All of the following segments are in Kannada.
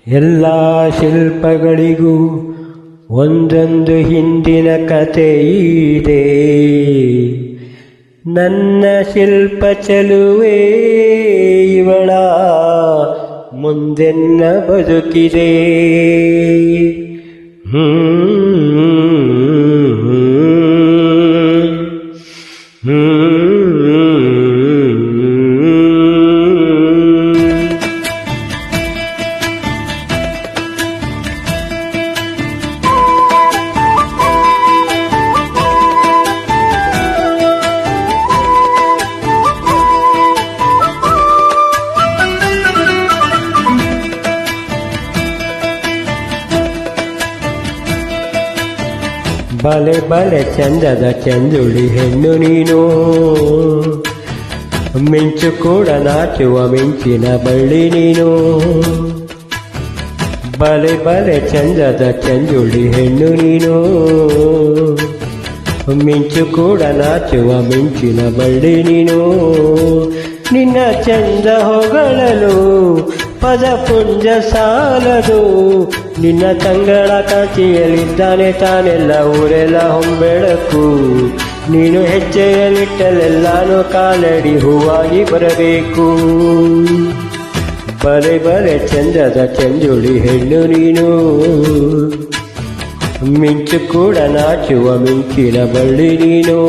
ಎಲ್ಲ ಶಿಲ್ಪಗಳಿಗೂ ಒಂದೊಂದು ಹಿಂದಿನ ಕಥೆ ಇದೆ. ನನ್ನ ಶಿಲ್ಪ ಚೆಲುವೆ ಇವಳ ಮುಂದೆನ್ನ ಬದುಕಿದೆ. ಬಲೆ ಬಲೆ ಚಂದದ ಚಂದುಳಿ ಹೆಣ್ಣು ನೀನು, ಮಿಂಚು ಕೂಡ ನಾಚುವ ಮಿಂಚಿನ ಬಳ್ಳಿ ನೀನು. ಬಲೆ ಬಲೆ ಚಂದದ ಚಂದುಳಿ ಹೆಣ್ಣು ನೀನು, ಮಿಂಚು ಕೂಡ ನಾಚುವ ಮಿಂಚಿನ ಬಳ್ಳಿ ನೀನು. ನಿನ್ನ ಚಂದ ಹೊಗಳಲು ಪದ ಪುಂಜ ಸಾಲದು, ನಿನ್ನ ತಂಗಳ ಕಾಂಚಿಯಲ್ಲಿದ್ದಾನೆ ತಾನೆಲ್ಲ ಊರೆಲ್ಲ ಹೊಂಬೆಳಕು. ನೀನು ಹೆಜ್ಜೆಯಲ್ಲಿಟ್ಟಲೆಲ್ಲಾನು ಕಾಲಡಿ ಹೂವಾಗಿ ಬರಬೇಕು. ಬಲೆ ಬಲೆ ಚಂದದ ಚಂಜುಳಿ ಹೆಣ್ಣು ನೀನು, ಮಿಂಚು ಕೂಡ ನಾಚುವ ಮಿಂಚಿನ ಬಳ್ಳಿ ನೀನು.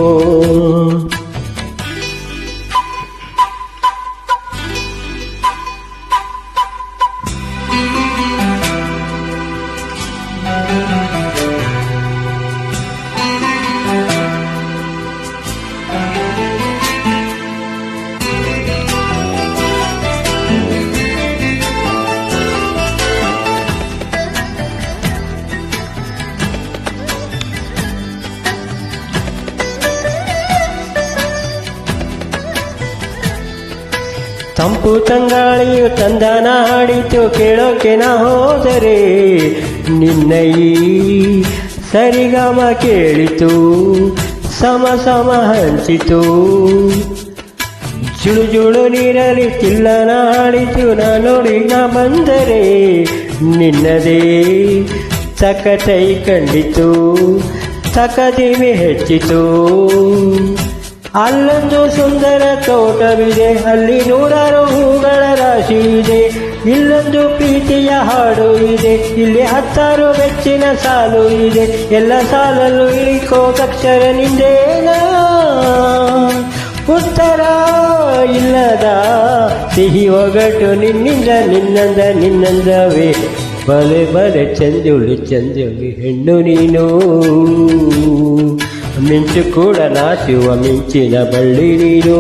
ತಂಪು ತಂಗಾಳಿಯು ತಂದನ ಹಾಡಿತು ಕೇಳೋಕೆ ನಾ ಹೋದರೆ, ನಿನ್ನ ಈ ಸರಿಗಮ ಕೇಳಿತು ಸಮ ಸಮ ಹಂಚಿತು. ಜುಳು ಜುಳು ನೀರಲಿ ತಿಲ್ಲನ ಹಾಡಿತು ನಾ ನೋಡಿ ನಾ ಬಂದರೆ, ನಿನ್ನದೇ ತಕತೈ ಕಂಡಿತು ತಕದಿಮೆ ಹೆಚ್ಚಿತು. ಅಲ್ಲೊಂದು ಸುಂದರ ತೋಟವಿದೆ, ಅಲ್ಲಿ ನೂರಾರು ಹೂಗಳ ರಾಶಿ ಇದೆ. ಇಲ್ಲೊಂದು ಪ್ರೀತಿಯ ಹಾಡು ಇದೆ, ಇಲ್ಲಿ 10 ಬೆಚ್ಚಿನ ಸಾಲು ಇದೆ. ಎಲ್ಲ ಸಾಲಲ್ಲೂ ಇಳಿಕೋದಕ್ಷರ ನಿಂದೇನಾ, ಉತ್ತರ ಇಲ್ಲದ ಸಿಹಿ ಒಗಟು ನಿನ್ನಿಂದ ನಿನ್ನಂದ ನಿನ್ನಂದವೇ. ಬಲೆ ಬಲೆ ಚಂದುಳಿ ಚಂದುಳಿ ಹೆಣ್ಣು ನೀನು, ಮಿಂಚು ಕೂಡ ನಾಚುವ ಮಿಂಚಿನ ಬಳ್ಳಿ ನೀನು.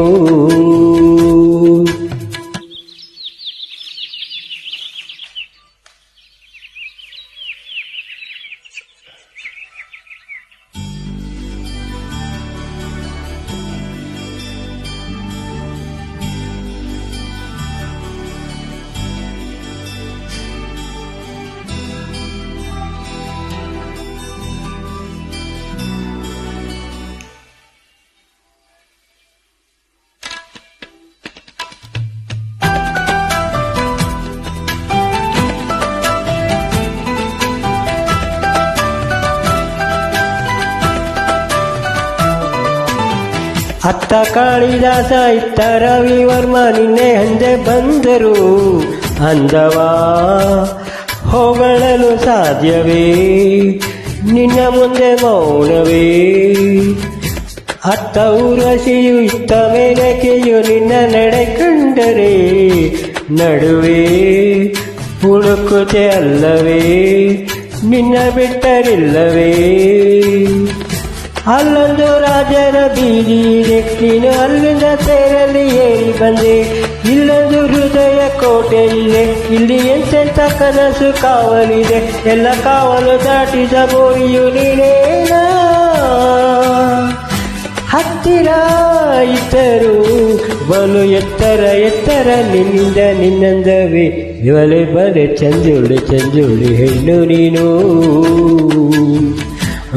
ಅತ್ತ ಕಾಳಿದಾಸ ಇತ್ತ ರವಿವರ್ಮ ನಿನ್ನೆ ಹಿಂದೆ ಬಂದರು. ಅಂದವಾ ಹೊಗಳಲು ಸಾಧ್ಯವೇ, ನಿನ್ನ ಮುಂದೆ ಮೌನವೇ. ಅತ್ತ ಊರ್ವಶಿಯು ಇತ್ತ ಮೇನಕೆಯು ನಿನ್ನ ನಡೆ ಕಂಡರೆ, ನಡುವೆ ಹುಡುಕುತ್ತೆ ಅಲ್ಲವೇ ನಿನ್ನ ಬಿಟ್ಟರಿಲ್ಲವೇ. ಅಲ್ಲೊಂದು ರಾಜರ ಬೀದಿ ಇದೆ, ನೀನು ಅಲ್ಲಿಂದ ಸೇರಲಿ ಏರಿ ಬಂದೆ. ಇಲ್ಲೊಂದು ಹೃದಯ ಕೋಟೆ ಇದೆ, ಇಲ್ಲಿ ಎಂತೆಂಥ ಕನಸು ಕಾವಲಿದೆ. ಎಲ್ಲ ಕಾವಲು ದಾಟಿದ ಬೋಯಿಯು ನೀನೇನಾ, ಹತ್ತಿರ ಇದ್ದರು ಬಲು ಎತ್ತರ ಎತ್ತರ ನಿನ್ನಿಂದ ನಿನ್ನಂದವೇ. ಇವಳೆ ಬಲೆ ಚಂಜುಳಿ ಚಂಜುಳಿ ಹೆಣ್ಣು ನೀನು,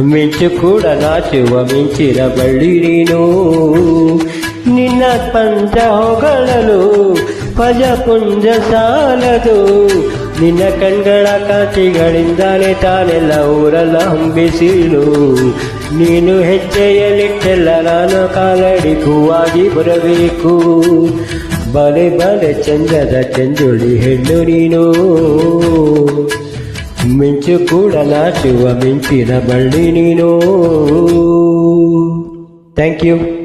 ಮಿಂಚು ಕೂಡ ನಾಚುವ ಮಿಂಚಿನ ಬಳ್ಳಿ ನೀನು. ನಿನ್ನ ಪಂಚ ಹೊಗಳಲು ಪಜ ಪುಂಜ ಸಾಲದು, ನಿನ್ನ ಕಣ್ಗಳ ಕಾಂತಿಗಳಿಂದಾನೆ ತಾನೆಲ್ಲ ಊರೆಲ್ಲ ಹಂಬಿಸಿಳು. ನೀನು ಹೆಜ್ಜೆಯಲ್ಲಿಟ್ಟೆಲ್ಲ ನಾನು ಕಾಲಡಿ ಹೂವಾಗಿ ಬರಬೇಕು. ಬಲೆ ಬಲೆ ಚಂದದ ಚಂದುಳಿ ಹೆಣ್ಣು ನೀನು, ಮಿಂಚು ಕೂಡ ನಾಚುವ ಮಿಂಚಿನ ಬಳ್ಳಿ ನೀನು. Thank you.